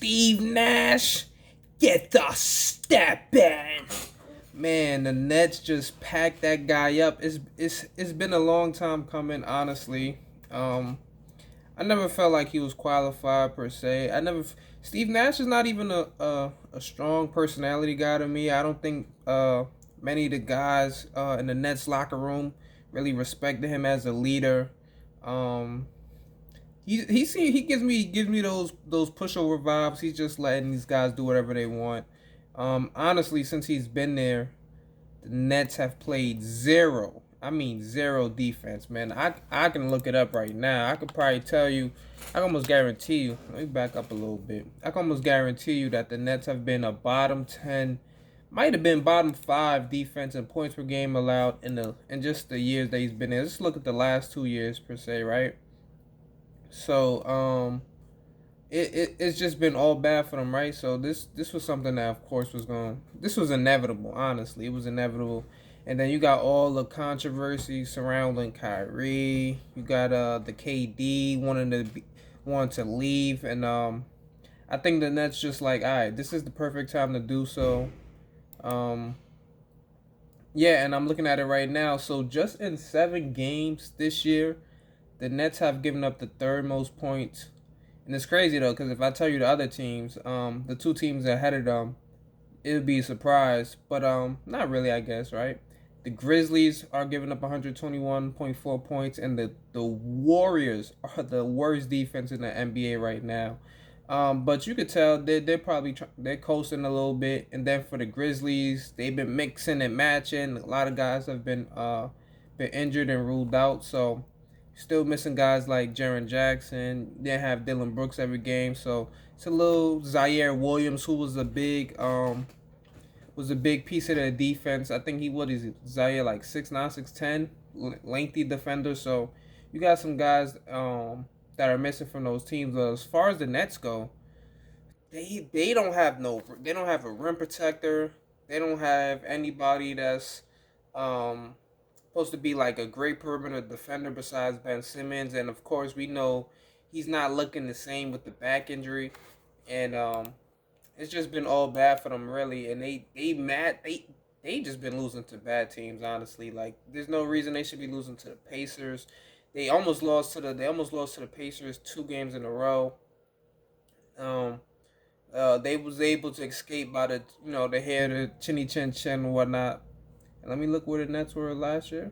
Steve Nash, get the step in. Man, the Nets just packed that guy up. It's been a long time coming, honestly. Um, I never felt like he was qualified per se. Steve Nash is not even a strong personality guy to me. I don't think many of the guys in the Nets locker room really respected him as a leader. Um, he gives me those pushover vibes. He's just letting these guys do whatever they want. Honestly, since he's been there, the Nets have played zero. I mean zero defense, man. I can look it up right now. I could probably tell you. I can almost guarantee you. Let me back up a little bit. I can almost guarantee you that the Nets have been a bottom 10, might have been bottom 5 defense and points per game allowed in just the years that he's been there. Just look at the last 2 years per se, right? So it's just been all bad for them, right? So this was something that of course this was inevitable, honestly. It was inevitable. And then you got all the controversy surrounding Kyrie. You got the KD wanting to leave, and I think the Nets just like, all right, this is the perfect time to do so. Um yeah, and I'm looking at it right now. So just in 7 games this year, the Nets have given up the third most points. And it's crazy though, because if I tell you the other teams, the two teams ahead of them, it would be a surprise. But not really, I guess, right? The Grizzlies are giving up 121.4 points, and the Warriors are the worst defense in the NBA right now. But you could tell they're probably they're coasting a little bit. And then for the Grizzlies, they've been mixing and matching. A lot of guys have been injured and ruled out, so still missing guys like Jaren Jackson. They have Dylan Brooks every game, so it's a little Zaire Williams, who was a big piece of the defense. I think what is it, Zaire, like 6'9", 6'10", lengthy defender. So you got some guys that are missing from those teams. As far as the Nets go, they don't have a rim protector. They don't have anybody that's um supposed to be like a great perimeter defender besides Ben Simmons, and of course we know he's not looking the same with the back injury, and it's just been all bad for them really, and they just been losing to bad teams, honestly. Like there's no reason they should be losing to the Pacers. They almost lost to the Pacers 2 games in a row. Um, they was able to escape by the hair, the chinny chin chin and whatnot. And let me look where the Nets were last year.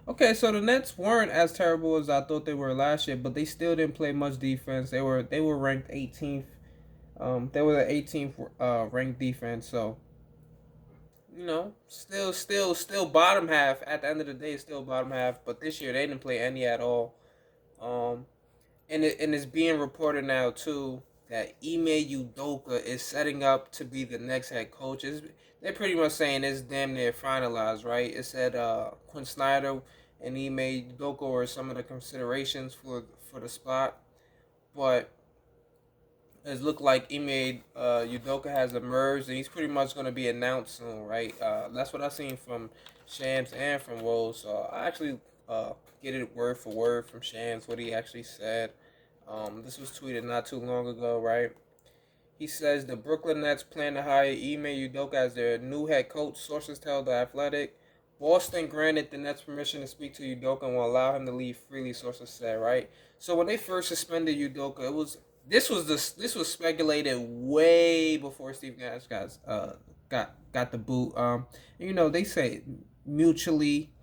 Okay, so the Nets weren't as terrible as I thought they were last year, but they still didn't play much defense. They were ranked 18th. They were the 18th ranked defense. So still bottom half. At the end of the day, still bottom half. But this year they didn't play any at all. Um, and it's being reported now too that Ime Udoka is setting up to be the next head coach. They're pretty much saying it's damn near finalized, right? It said Quinn Snyder and Ime Udoka were some of the considerations for the spot, but it looked like Ime Udoka has emerged, and he's pretty much going to be announced soon, right? That's what I've seen from Shams and from Rose. So I actually get it word for word from Shams what he actually said. This was tweeted not too long ago, right? He says the Brooklyn Nets plan to hire Ime Udoka as their new head coach. Sources tell The Athletic. Boston granted the Nets permission to speak to Udoka and will allow him to leave freely. Sources said, right. So when they first suspended Udoka, this was speculated way before Steve Nash got the boot. They say mutually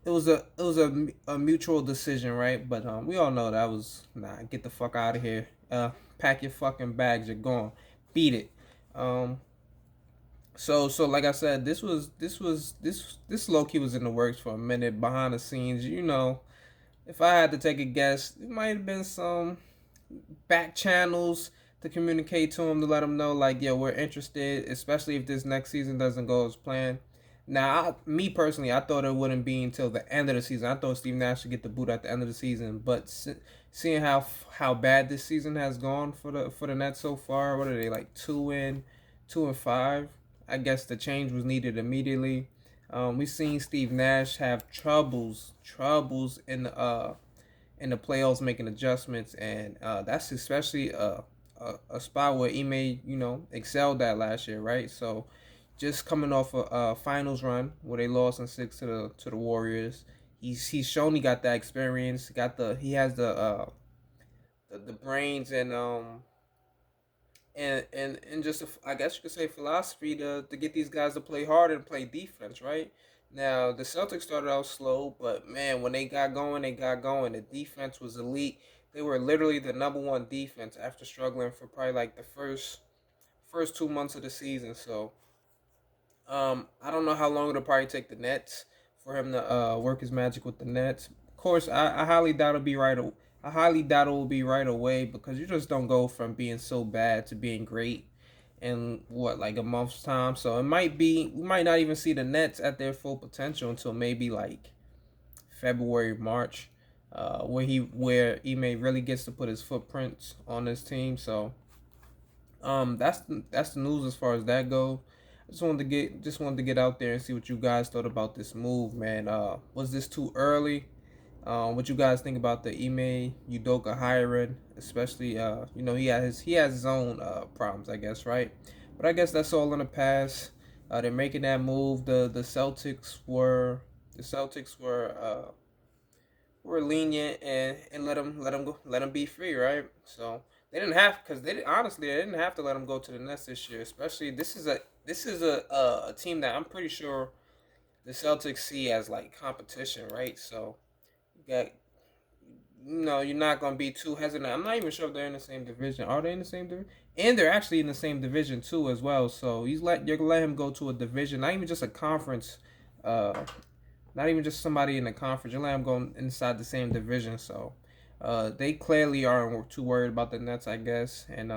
it was a mutual decision, right? But we all know that was get the fuck out of here. Pack your fucking bags, you're gone. Beat it. So like I said, this low key was in the works for a minute behind the scenes. If I had to take a guess, it might have been some back channels to communicate to him to let him know like, yeah, we're interested, especially if this next season doesn't go as planned. Now, me personally, I thought it wouldn't be until the end of the season. I thought Steve Nash should get the boot at the end of the season, but seeing how bad this season has gone for the Nets so far, what are they, like 2-5? I guess the change was needed immediately. We've seen Steve Nash have troubles in the playoffs making adjustments, and that's especially a spot where Ime, excelled at last year, right? So just coming off a finals run where they lost in six to the Warriors. He's shown he got that experience. He has the brains and just I guess you could say philosophy to get these guys to play hard and play defense, right? Now the Celtics started out slow, but man, when they got going, they got going. The defense was elite. They were literally the number one defense after struggling for probably like the first 2 months of the season. So I don't know how long it'll probably take the Nets for him to work his magic with the Nets. Of course, I highly doubt it'll be right. I highly doubt it will be right away because you just don't go from being so bad to being great in what like a month's time. So it might be we might not even see the Nets at their full potential until maybe like February, March, where Ime really gets to put his footprints on this team. So that's the news as far as that goes. I just wanted to get out there and see what you guys thought about this move, man. Was this too early? What you guys think about the Ime Udoka hiring, especially he has his own problems, I guess, right? But I guess that's all in the past. They're making that move. The Celtics were lenient and let him be free, right? So they didn't have because honestly they didn't have to let him go to the Nets this year. Especially this is a team that I'm pretty sure the Celtics see as like competition, right? So you got you're not gonna be too hesitant. I'm not even sure if they're in the same division. Are they in the same division? And they're actually in the same division too as well. So you're gonna let him go to a division, not even just a conference. Uh, Not even just somebody in the conference. You're letting them go inside the same division. So they clearly aren't too worried about the Nets, I guess. And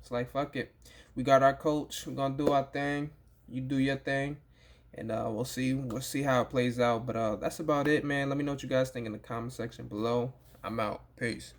it's like, fuck it. We got our coach. We're going to do our thing. You do your thing. And we'll see. We'll see how it plays out. But that's about it, man. Let me know what you guys think in the comment section below. I'm out. Peace.